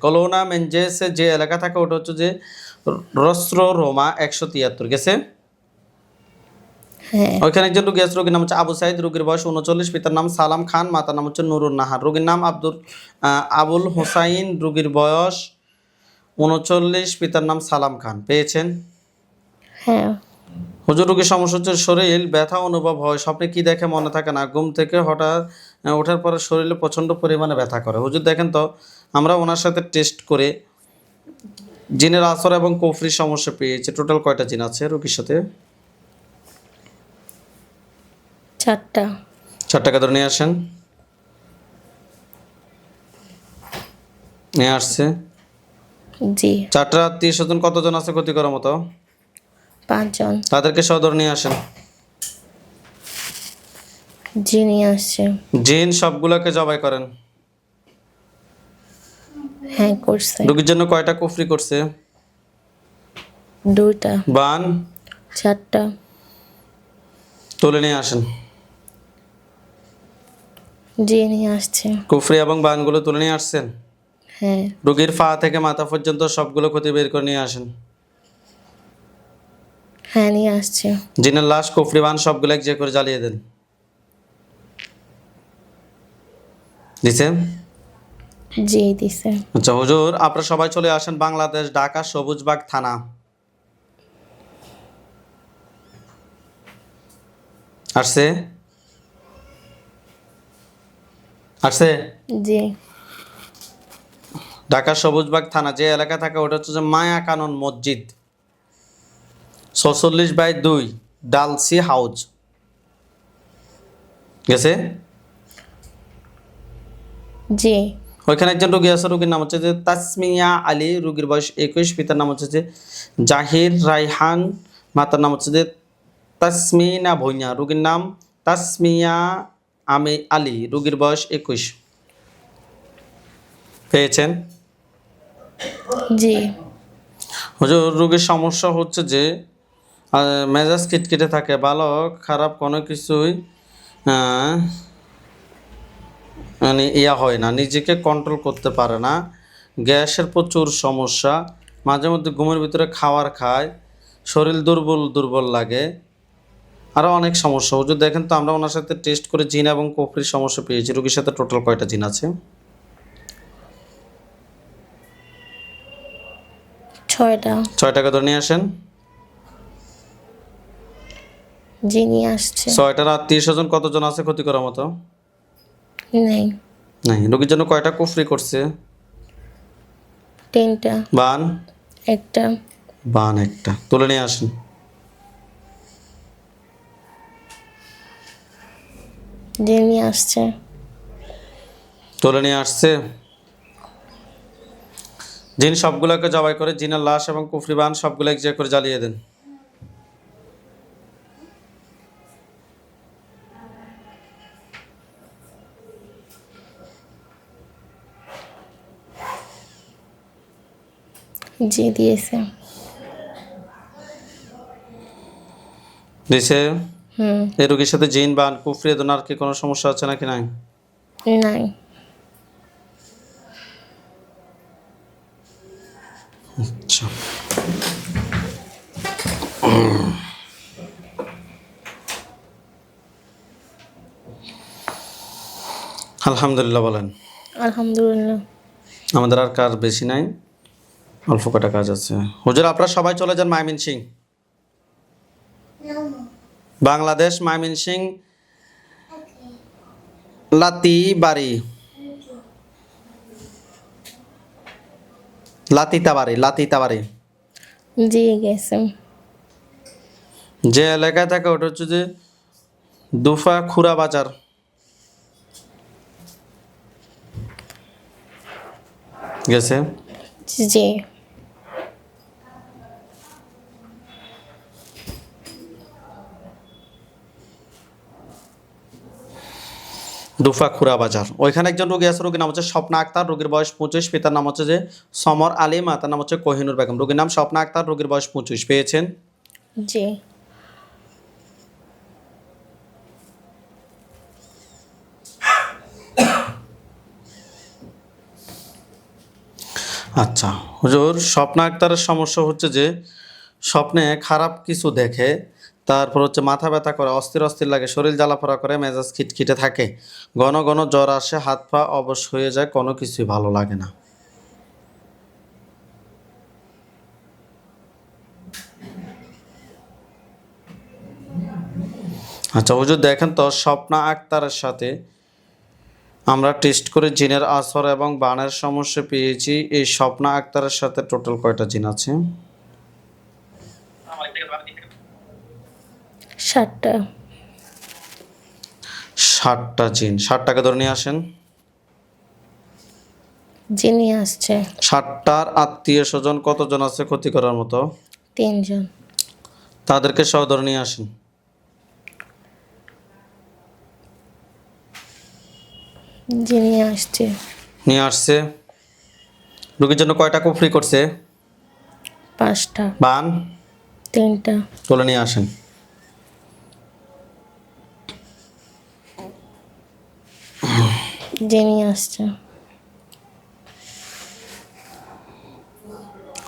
কোলোনা মেনজেসে। যে এলাকা থাকে ওটা হচ্ছে যে রস্ত্র রোমা 173। গেছে? হ্যাঁ। ওইখানে একজন রোগী আছে, রোগীর নাম হচ্ছে আবু সাইদ, রোগীর বয়স 39, পিতার নাম সালাম খান, মাতার নাম হচ্ছে নুরুন নাহার, রোগীর নাম আবুল হোসাইন, রোগীর বয়স 39, পিতার নাম সালাম খান। পেয়েছেন? হ্যাঁ। হুজুর রোগীর সমস্যা হচ্ছে শরীর ব্যথা অনুভব হয়, স্বপ্নে কি দেখে মনে থাকে না, ঘুম থেকে হঠাৎ ওঠার পরে শরীরে প্রচণ্ড পরিমাণে ব্যথা করে। হুজুর দেখেন তো আমরা ওনার সাথে টেস্ট করে জিনের আসর এবং কুফরির সমস্যা পেয়েছি। টোটাল কয়টা জিন আছে রোগীর সাথে? 4টা। 4টাকে ধরে নিয়ে আসেন। নিয়ে আসছে। জি। 4টা আত্মীয় স্বজন কতজন আছে ক্ষতি করার মতো? 5 জন। তাদেরকে সদর নিয়ে আসেন। জি নিয়ে আসছে। জিন সবগুলোকে জবাই করেন। হ্যাঁ করছে। রোগীর জন্য কয়টা কুফরি করছে? 2টা। বান? 4টা। তুলে নিয়ে আসেন। জি নিয়ে আসছে। কুফরি এবং বানগুলো তুলে নিয়ে আসছেন। হ্যাঁ। রোগীর পা থেকে মাথা পর্যন্ত সবগুলো ক্ষতি বের করে নিয়ে আসেন। হ্যাঁ নিয়ে আসছে। জিনের লাশ কুফরি বান সবগুলো এক জায়গায় করে জ্বালিয়ে দেন। দিছে? জি দিছে। আচ্ছা হুজুর আপনারা সবাই চলে আসেন বাংলাদেশ, ঢাকা সবুজবাগ থানা। আসছে? আসছে? জি। ঢাকা সবুজবাগ থানা যে এলাকা থাকে ওটা হচ্ছে যে মায়া কানন মসজিদ। 46/2 ডালসি হাউজ গেছে। জি। ওইখানে একজন রোগী আছে, রোগীর নাম হচ্ছে যে তাসমিয়া আলী, রোগীর বয়স 21, পিতার নাম হচ্ছে যে জাহির রাইহান, মাতার নাম হচ্ছে যে তাসমিনা ভুঁইয়া, রোগীর নাম তাসমিয়া আলী, রোগীর বয়স 21। পেয়েছেন? জি। হুজুর রোগীর সমস্যা হচ্ছে যে মেজাজ খিটখিটে থাকে, ভালো খারাপ কোনো কিছুই মানে হয় না, নিজেকে কন্ট্রোল করতে পারে না, গ্যাসের প্রচুর সমস্যা, মাঝে মধ্যে ঘুমের ভিতরে খাবার খায়, শরীর দুর্বল দুর্বল লাগে, আরও অনেক সমস্যা। হুজুর দেখেন তো, আমরা ওনার সাথে টেস্ট করে জিন এবং কুফরির সমস্যা পেয়েছি। রোগীর সাথে টোটাল কয়টা জিন আছে? 6টা। 6টাকে ধরে নিয়ে আসেন। জি, নিয়ে আসছে। 6টার আত্মীয় স্বজন কতজন আছে ক্ষতি করার মতো? নেই। নাই। রোগীর জন্য কয়টা কুফরি করছে? 3টা। বান? 1টা। বান 1টা। তুলে নিয়ে আসেন। জি, নিয়ে আসছে। তুলে নিয়ে আসছে। জিন সবগুলোকে জবাই করে জিনের লাশ এবং কুফরি বান সবগুলো এক জায়গায় করে জ্বালিয়ে দেন। জি, দিয়েছে। দিছে। হুম। এই রোগীর সাথে জিন বান কুফরি আর কি কোনো সমস্যা আছে নাকি? নাই। নাই। আচ্ছা, আলহামদুলিল্লাহ বলেন। আলহামদুলিল্লাহ। আমাদের আর কাজ বেশি নাই, অল্প কটা কাজ আছে। হুজুর আপনারা সবাই চলে যান ময়মনসিংহ, বাংলাদেশ, ময়মনসিংহ লাতিবাড়ি, লাতিতাবাড়ি জি, গেছে। যে এলাকায় থাকে ওটা হচ্ছে যে দুফা খুরা বাজার। গেছে। জি। দুফা খুরা বাজার। ওইখানে একজন রোগী আছে, রোগীর নাম হচ্ছে স্বপ্না আক্তার, রোগীর বয়স 25, পিতার নাম হচ্ছে যে সমর আলী, মাতার নাম হচ্ছে কোহিনুর বেগম, রোগীর নাম স্বপ্না আক্তার, রোগীর বয়স 25। পেয়েছেন? জি। আচ্ছা হুজুর, স্বপ্না আক্তারের সমস্যা হচ্ছে যে স্বপ্নে খারাপ কিছু দেখে, তারপর হচ্ছে মাথা ব্যথা করে, অস্থির অস্থির লাগে, শরীর জ্বালাফোড়া করে, মেজাজ খিটখিটে থাকে, ঘন ঘন জ্বর আসে, হাত পা অবশ হয়ে যায়, কোনো কিছুই ভালো লাগে না। আচ্ছা হুজুর দেখেন তো, স্বপ্না আক্তারের সাথে আমরা টেস্ট করে জিনের আসর এবং বানের সমস্যা পেয়েছি। এই স্বপ্না আক্তারের সাথে টোটাল কয়টা জিন আছে? 7টা। 7টা জিন। 7টাকে ধরে নিয়ে আসেন। জি, নিয়ে আসছে। 7টার আত্মীয় স্বজন কতজন আছে ক্ষতি করার মতো? 3 জন। তাদেরকে সহ ধরে নিয়ে আসেন। জি, নিয়ে আসছে। নিয়ে আসছে। রোগীর জন্য কয়টা কুফরি করছে? 5টা। বান? 3টা। তুলে নিয়ে আসেন। জি, নিয়ে আসছে।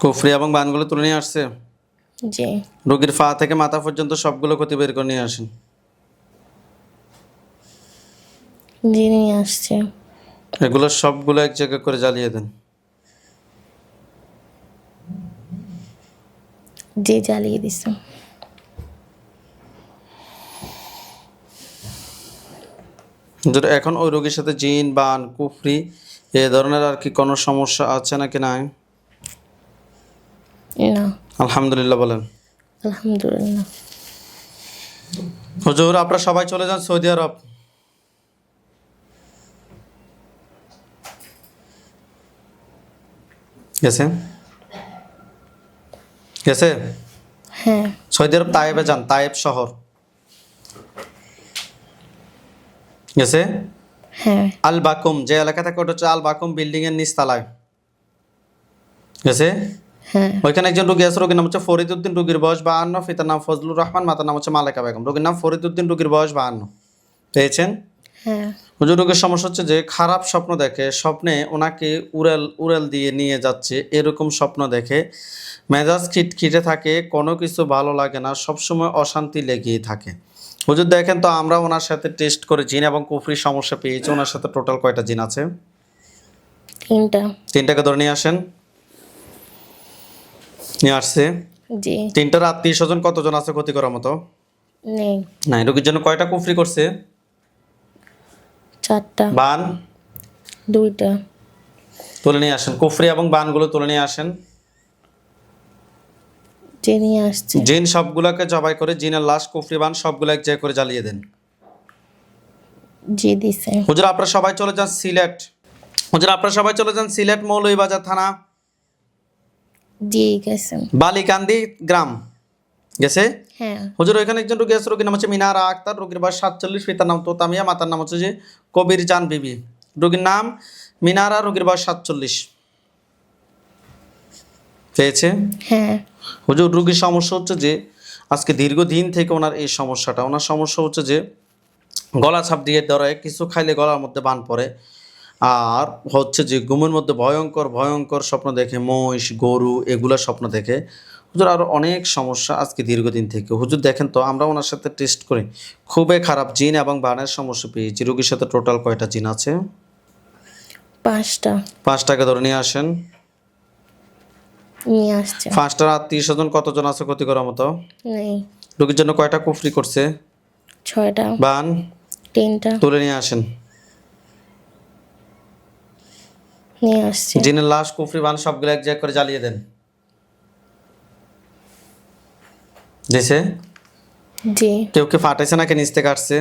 কুফরি এবং বানগুলো তুলে নিয়ে আসছে। জি। রোগীর পা থেকে মাথা পর্যন্ত সবগুলো ক্ষতি বের করে নিয়ে আসেন। জি, নিয়ে আসছে। এগুলো সবগুলো এক জায়গায় করে জ্বালিয়ে দেন। জি, জ্বালিয়ে দিছে। এখন ওই রোগীর সাথে জিন বান কুফরি এ ধরনের আর কি কোনো সমস্যা আছে নাকি? নাই। না। আলহামদুলিল্লাহ বলেন। আলহামদুলিল্লাহ। হুজুর আপনারা সবাই চলে যান সৌদি আরব। গেছে গেছে হ্যাঁ সৌদি আরব তায়েবে যান, তায়েব শহর। গেছে হ্যাঁ আল বাকুম যে এলাকা থাকে ওটা হচ্ছে আল বাকুম বিল্ডিং এর নিচতলায়। গেছে হ্যাঁ ওইখানে একজন রোগী আছে, রোগীর নাম হচ্ছে ফরিদউদ্দিন, রোগীর বয়স 52, পিতার নাম ফজলুর রহমান, মাতার নাম হচ্ছে মালেকা বেগম। রোগীর নাম ফরিদউদ্দিন, রোগীর বয়স 52। পেয়েছেন? হ্যাঁ হুজুর রোগীর সমস্যা হচ্ছে যে খারাপ স্বপ্ন দেখে, স্বপ্নে ওনাকে উড়াল দিয়ে নিয়ে যাচ্ছে, এরকম স্বপ্ন দেখে। মেজাজ খিটখিটে থাকে, কোনো কিছু ভালো লাগে না, সবসময় অশান্তি লেগেই থাকে। হুজুর দেখেন তো আমরা ওনার সাথে টেস্ট করে জিন এবং কুফরির সমস্যা পেয়েছি। ওনার সাথে টোটাল কয়টা জিন আছে? 3টা। 3টাকে ধরে নিয়ে আসেন। নিয়ে আসছে। জি 3টার আত্মীয় স্বজন কতজন আছে ক্ষতি করার মতো? নেই। নাই। রোগীর জন্য কয়টা কুফরি করছে? 4টা। বান 2টা। তুলে নিয়ে আসেন। কুফরি এবং বানগুলো তুলে নিয়ে আসেন। যে নিয়ে আসছে। জিন সবগুলোকে জবাই করে, জিনের লাশ, কুফরি, বান সবগুলো এক জায়গায় করে জ্বালিয়ে দেন। জি দিছে। হুজুর আপনারা সবাই চলে যান সিলেট। হুজুর আপনারা সবাই চলে যান সিলেট মৌলভীবাজার থানা জি গেছে। বালিকান্দি গ্রাম। গেছে? হ্যাঁ হুজুর ওইখানে একজন রোগী আছে, রোগীর নাম হচ্ছে মিনারা আক্তার, রোগীর বয়স 47, পিতার নাম তোতামিয়া, মাতার নাম হচ্ছে যে কবির জান বিবি। রোগীর নাম মিনারা, রোগীর বয়স 47। পেয়েছে? হ্যাঁ হুজুর রোগীর সমস্যা হচ্ছে যে আজকে দীর্ঘদিন থেকে ওনার এই সমস্যাটা, ওনার সমস্যা হচ্ছে যে গলা ছাপ দিয়ে ধরে, কিছু খাইলে গলার মধ্যে বান পড়ে, আর হচ্ছে যে ঘুমের মধ্যে ভয়ঙ্কর ভয়ঙ্কর স্বপ্ন দেখে, মহিষ গরু এগুলা স্বপ্ন দেখে। হুজুর আরও অনেক সমস্যা আজকে দীর্ঘদিন থেকে। হুজুর দেখেন তো আমরা ওনার সাথে টেস্ট করি, খুবই খারাপ জিন এবং বানের সমস্যা পেয়েছি। রোগীর সাথে টোটাল কয়টা জিন আছে? 5টা। 5টাকে ধরে নিয়ে আসেন। নিয়ে আসছে। 5টার আত্মীয় স্বজন কতজন আছে ক্ষতি করার মতো? নেই। রোগীর জন্য কয়টা কুফরি করছে? 6টা। বান 3টা। তুলে নিয়ে আসেন। নিয়ে আসছে। জিনের লাশ, কুফরি, বান সবগুলো এক জায়গায় করে জ্বালিয়ে দেন। দিছে? জি কেউ কি ফাটাইছে নাকি নিচ থেকে আসছে?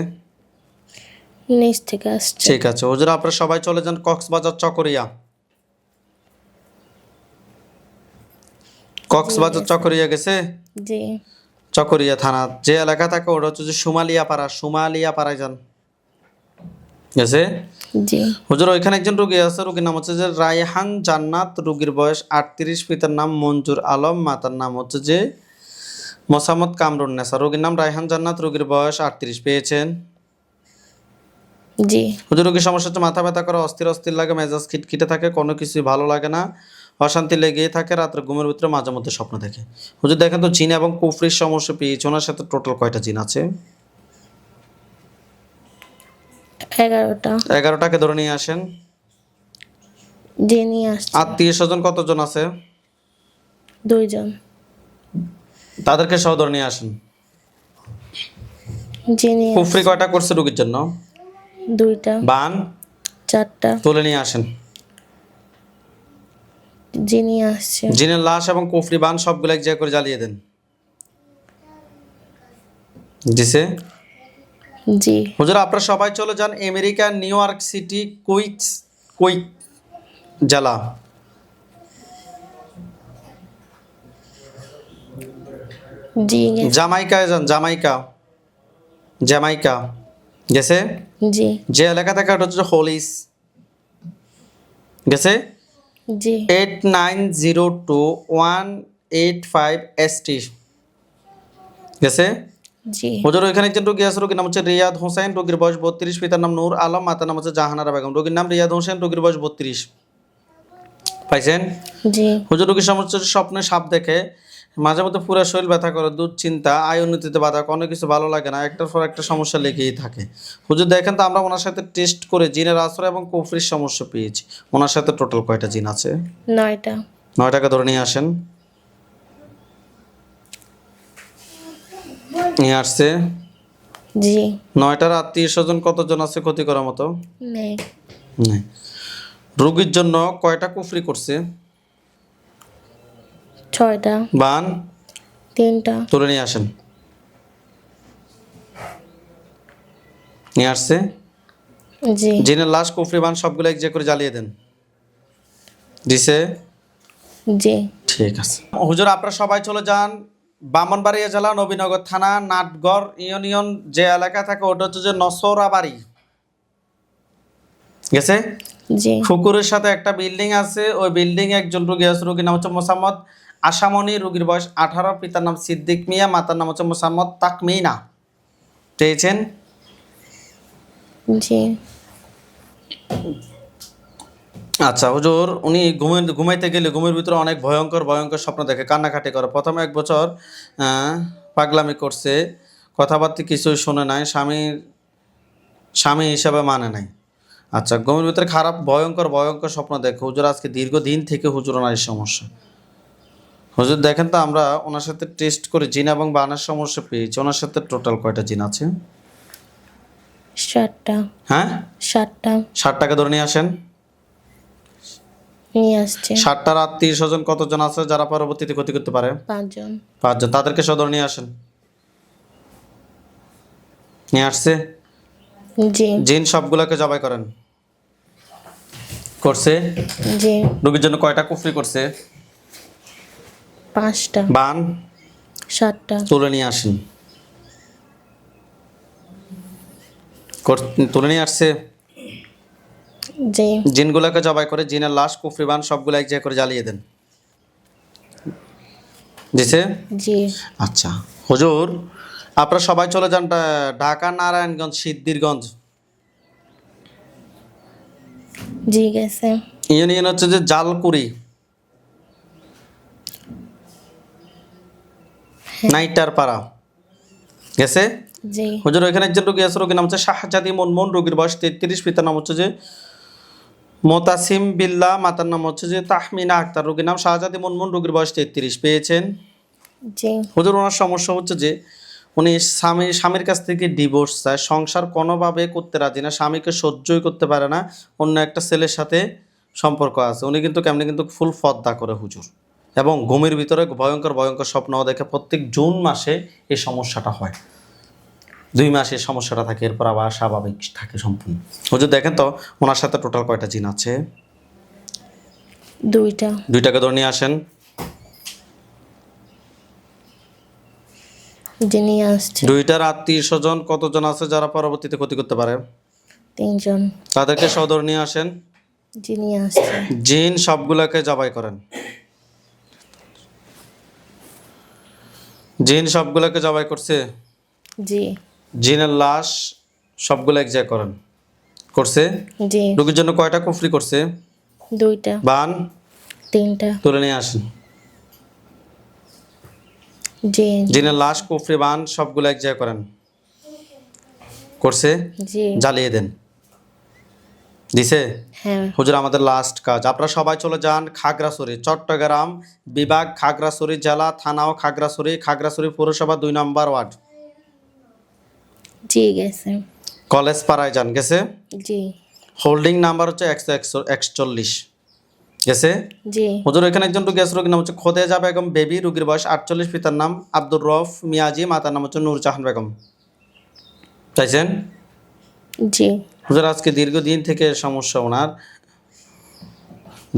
নিচ থেকে আসছে। ঠিক আছে হুজুর আপনারা সবাই চলে যান কক্সবাজার চকরিয়া। কক্সবাজার চকরিয়া। গেছে? জি চকরিয়া থানা যে এলাকা থাকে ওটা হচ্ছে যে সুমালিয়াপাড়া, সুমালিয়াপাড়ায় যান। গেছে? জি হুজুর ওইখানে একজন রোগী আছে, রোগীর নাম হচ্ছে যে রায়হান জান্নাত, রোগীর বয়স 38, পিতার নাম মঞ্জুর আলম, মাতার নাম হচ্ছে যে মোসাম্মদ কামরুন নেসা। রোগীর নাম রায়হান জান্নাত, রোগীর বয়স 38। পেয়েছেন? জি হুজুর রোগীর সমস্যা হচ্ছে মাথা ব্যথা করে, অস্থির অস্থির লাগে, মেজাজ খিটখিটে থাকে, কোনো কিছুই ভালো লাগে না, অশান্তি লেগেই থাকে, রাত্রে ঘুমের ভিতরে মাঝে মধ্যে স্বপ্ন দেখে। হুজুর দেখেন তো জিন এবং কুফরির সমস্যা পেয়েছে। ওনার সাথে টোটাল কয়টা জিন আছে? 11টা। 11টাকে ধরে নিয়ে আসেন। যে নিয়ে আসছে। আত্মীয় স্বজন কতজন আছে? 2 জন। তাদেরকে সহ ধরে নিয়ে আসেন। যে নিয়ে কুফরি কয়টা করছে রোগীর জন্য? 2টা। বান 4টা। তুলে নিয়ে আসেন। যে নিয়ে আসছে। জিনের লাশ এবং কুফরি বান সবগুলো এক জায়গায় করে জ্বালিয়ে দেন। দিছে? জি হুজুর আপনারা সবাই চলে যান America new York city quick জেলা। জি গেছে। জামাইকায় যান, জামাইকা। গেছে? জি যে এলাকা থেকে ওটা হচ্ছে হোলিস। গেছে? জি 8902-185 ST। গেছে? জি হুজুর ওইখানে একজন রোগী আছে, রোগীর নাম হচ্ছে রিয়াদ হোসেন, রোগীর বয়স 32, পিতার নাম নূর আলম, মাতার নাম হচ্ছে জাহানারা বেগম। রোগীর নাম রিয়াদ হোসেন, রোগীর বয়স 32। পাইছেন? জি হুজুর রোগীর সমস্যা হচ্ছে স্বপ্নে সাপ দেখে, মাঝে মধ্যে পুরো শরীর ব্যথা করে, দুশ্চিন্তা, আয় উন্নতিতে বাধা, কোনো কিছু ভালো লাগে না, একটার পর একটা সমস্যা লেগেই থাকে। হুজুর দেখেন তো আমরা ওনার সাথে টেস্ট করে জিনের আশ্রয় এবং কুফরির সমস্যা পেয়েছি। ওনার সাথে টোটাল কয়টা জিন আছে? 9টা। 9টাকে ধরে নিয়ে আসেন। নিয়ে আসছে। জি 9টার আত্মীয় স্বজন কতজন আছে ক্ষতি করার মতো? নেই। নেই। রোগীর জন্য কয়টা কুফরি করছে? 6টা। বান 3টা। তুলে নিয়ে আসেন। নিয়ে আসছে। জি জিনের লাশ কুফরি বান সবগুলো এক যে করে জ্বালিয়ে দেন। দিছে। জি ঠিক আছে হুজুর, আপনারা সবাই চলে যান ব্রাহ্মণবাড়িয়া জেলা নবীনগর থানা নাটগড় ইউনিয়ন যে এলাকা থাকে ওটা হচ্ছে যে নসরাবাড়ি গেছে। জি পুকুরের সাথে একটা বিল্ডিং আছে, ওই বিল্ডিং একজন রোগী আছে, রোগীর নাম হচ্ছে মোসাম্মদ আশামণি, রোগীর বয়স 18, পিতার নাম সিদ্দিক মিয়া, মাতার নাম হচ্ছে মোসাম্মদ তাকমিনা। পেয়েছেন? জি আচ্ছা হুজুর, উনি ঘুমাইতে গেলে ঘুমের ভিতরে অনেক ভয়ঙ্কর ভয়ঙ্কর স্বপ্ন দেখে, কান্নাকাটি করে। প্রথম 1 বছর পাগলামি করছে, কথাবার্তা কিছুই শোনে নাই, স্বামী হিসাবে মানে নাই। আচ্ছা, ঘুমের ভিতরে খারাপ ভয়ঙ্কর ভয়ঙ্কর স্বপ্ন দেখে হুজুর। আজকে দীর্ঘদিন থেকে হুজুর ওনার এই সমস্যা। হুজুর দেখেন তো, আমরা ওনার সাথে টেস্ট করে জিন এবং বানার সমস্যা পেয়েছি। ওনার সাথে টোটাল কয়টা জিন আছে? 7টা। হ্যাঁ 7টা 60 টাকা ধরে নিয়ে আসেন। নিয়ে আসছে। 60টার আত্মীয় স্বজন কতজন আছে যারা পরবর্তীতে ক্ষতি করতে পারে? 5 জন। 5 জন। তাদেরকে সদর নিয়ে আসেন। নিয়ে আসছে। জি জিন সবগুলোকে জবাই করেন। করছে। জি রোগীর জন্য কয়টা কুফরি করছে? 5টা। বান 7টা। তুলে নিয়ে আসেন। তুলে নিয়ে আসছে। জি জিনগুলোকে জবাই করে জিনের লাশ কুফরি বান সবগুলো এক জায়গায় করে জ্বালিয়ে দেন। দিছে। জি আচ্ছা হুজুর, আপনারা সবাই চলে যান ঢাকা নারায়ণগঞ্জ সিদ্ধিরগঞ্জ জি গেছে। ইউনিয়ন হচ্ছে যে জালকুড়ি নাইটার পাড়া গেছে। জি হুজুর ওইখানে একজন রোগী আছে, রোগীর নাম হচ্ছে শাহজাদি মনমোহন, রোগীর বয়স 33, পিতার নাম হচ্ছে যে মোতাসিম বিল্লাহ, মাতার নাম হচ্ছে যে তাহমিনা আক্তার, রোগীর নাম শাহজাদি মনমোহন, রোগীর বয়স 33। পেয়েছেন? জি হুজুর ওনার সমস্যা হচ্ছে যে উনি স্বামীর কাছ থেকে ডিভোর্স চায়, সংসার কোনোভাবে করতে রাজি না, স্বামীকে সহ্যই করতে পারে না, অন্য একটা ছেলের সাথে সম্পর্ক আছে। উনি কিন্তু কেমনি কিন্তু ফুল পর্দা করে হুজুর, এবং ঘুমের ভিতরে ভয়ঙ্কর ভয়ঙ্কর স্বপ্ন দেখে। প্রত্যেক জুন মাসে এই সমস্যাটা হয়, 2 মাস এই সমস্যাটা থাকে, এরপর আবার স্বাভাবিক থাকে সম্পূর্ণ। হুজুর দেখেন তো ওনার সাথে টোটাল কয়টা জিন আছে? 2টা। 2টাকে ধরে নিয়ে আসেন। জি নিয়ে আসছে। 2টার আত্মীয় স্বজন কতজন আছে যারা পরবর্তীতে ক্ষতি করতে পারে? 3 জন। তাদেরকে সদর নিয়ে আসেন। জি নিয়ে আসছে। জিন সবগুলোকে জবাই করেন। জিন সবগুলোকে জবাই করছে। জি জিনের লাশ সবগুলো এক জায়গায় করেন। করছে। জি রোগীর জন্য কয়টা কুফরি করছে? 2টা। বান 3টা। তুলে নিয়ে আসেন। জি জিনের লাশ কুফরি বান সবগুলো এক জায়গায় করেন। করছে। জি জ্বালিয়ে দেন। দিছে। হ্যাঁ হুজুর আমাদের লাস্ট কাজ, আপনারা সবাই চলে যান খাগড়াছড়ি, চট্টগ্রাম বিভাগ, খাগড়াছড়ি জেলা, থানাও খাগড়াছড়ি, খাগড়াছড়ি পৌরসভা 2 নম্বর ওয়ার্ড, জি গেছে। কলেজ পাড়ায় যান। গেছে। জি হোল্ডিং নাম্বার হচ্ছে 141 গেছে। জি হুজুর এখানে একজন রোগী আছে, রোগীর নাম হচ্ছে খোদেজা বেগম বেবি, রোগীর বয়স 48, পিতার নাম আব্দুর রফ মিয়াজি, মাতার নাম হচ্ছে নূরজাহান বেগম। চাইছেন? জি হুজুর আজকে দীর্ঘদিন থেকে সমস্যা ওনার,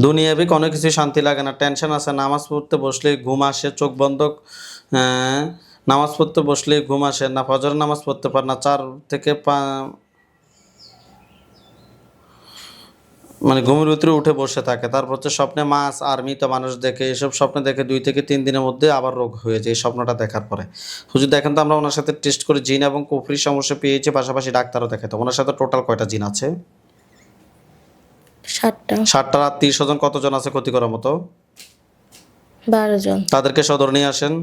দুনিয়াবি কোনো কিছু শান্তি লাগে না, টেনশন আছে, নামাজ পড়তে বসলে ঘুম আসে, চোখ বন্ধ নামাজ পড়তে বসলে ঘুম আসে না, ফজর নামাজ পড়তে পারে না, 4 থেকে 5 মানে ঘুমের ভিতরে উঠে বসে থাকে। তারপর হচ্ছে স্বপ্নে মাছ আর মৃত মানুষ দেখে, এসব স্বপ্নে দেখে 2 থেকে 3 দিনের মধ্যে আবার রোগ হয়ে যায় এই স্বপ্নটা দেখার পরে। হুজুর দেখেন তো, আমরা ওনার সাথে টেস্ট করে জিন এবং কুফরির সমস্যা পেয়েছি, পাশাপাশি ডাক্তারও দেখাতো। ওনার সাথে টোটাল কয়টা জিন আছে? 7টা। 60টার আত্মীয় স্বজন কতজন আছে ক্ষতি করার মতো? 12 জন। তাদেরকে সদর নিয়ে আসেন।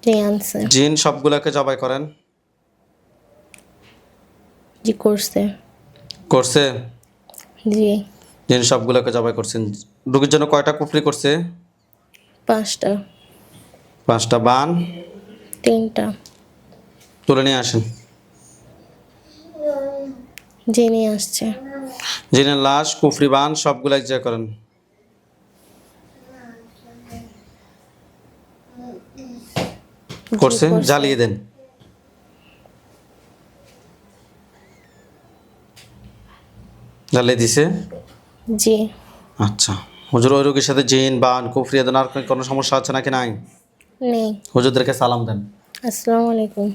জি আনছে। জিন সবগুলোকে জবাই করেন। জি করছে। করছে। জি জিন সবগুলোকে জবাই করছেন। রোগীর জন্য কয়টা কুফরি করছে? 5টা। 5টা। বান 3টা। তুলে নিয়ে আসেন। জি নিয়ে আসছে। জিনের লাশ কুফরি বান সবগুলো এক জায়গায় করেন। করছে করছে। জ্বালিয়ে দেন। জ্বালিয়ে দিছে। জি আচ্ছা হুজুর, ওই রোগীর সাথে জিন বান কুফরি আর কোনো সমস্যা আছে নাকি নাই? নেই। হুজুরদেরকে সালাম দেন। আসসালামু আলাইকুম।